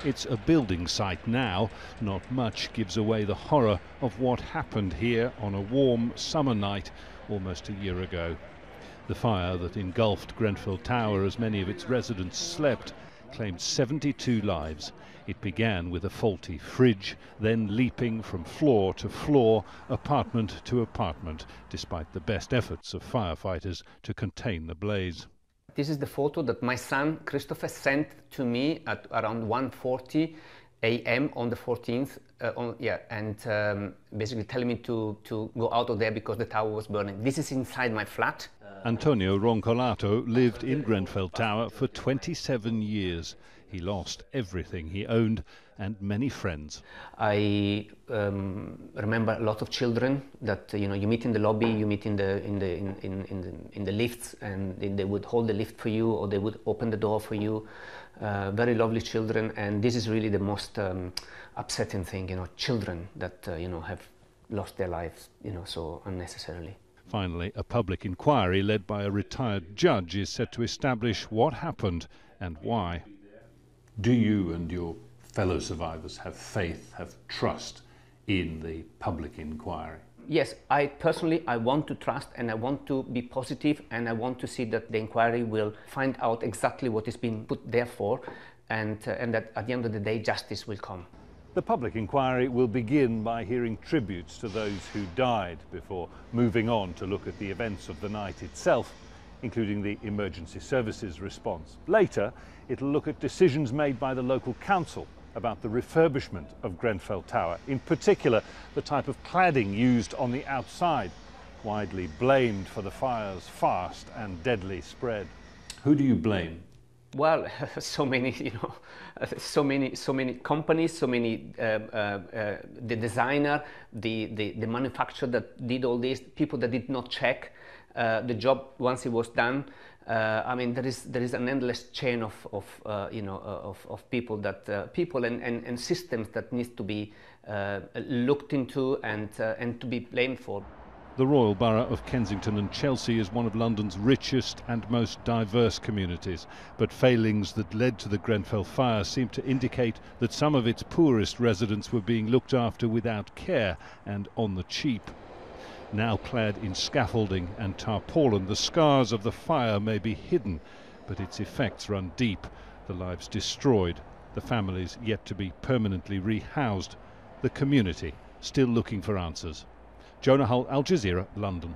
It's a building site now. Not much gives away the horror of what happened here on a warm summer night almost a year ago. The fire that engulfed Grenfell Tower as many of its residents slept claimed 72 lives. It began with a faulty fridge, then leaping from floor to floor, apartment to apartment, despite the best efforts of firefighters to contain the blaze. This is the photo that my son Christopher sent to me at around 1:40 a.m. on the 14th, basically telling me to go out of there because the tower was burning. This is inside my flat. Antonio Roncolato lived in Grenfell Tower for 27 years. He lost everything he owned and many friends. I remember a lot of children that you meet in the lobby, you meet in the lifts, and they would hold the lift for you, or they would open the door for you. Very lovely children, and this is really the most upsetting thing. Children that have lost their lives, so unnecessarily. Finally, a public inquiry led by a retired judge is set to establish what happened and why. Do you and your fellow survivors have faith, have trust in the public inquiry? Yes, I personally want to trust, and I want to be positive, and I want to see that the inquiry will find out exactly what is being put there for, and that at the end of the day justice will come. The public inquiry will begin by hearing tributes to those who died before moving on to look at the events of the night itself, including the emergency services response. Later, it'll look at decisions made by the local council about the refurbishment of Grenfell Tower, in particular the type of cladding used on the outside, widely blamed for the fire's fast and deadly spread. Who do you blame? Well, so many, so many companies, so many, the designer, the manufacturer that did all this, people that did not check the job once it was done. I mean, there is an endless chain of people that people and systems that needs to be looked into and to be blamed for. The Royal Borough of Kensington and Chelsea is one of London's richest and most diverse communities, but failings that led to the Grenfell fire seem to indicate that some of its poorest residents were being looked after without care and on the cheap. Now clad in scaffolding and tarpaulin, the scars of the fire may be hidden, but its effects run deep, the lives destroyed, the families yet to be permanently rehoused, the community still looking for answers. Jonah, Al Jazeera, London.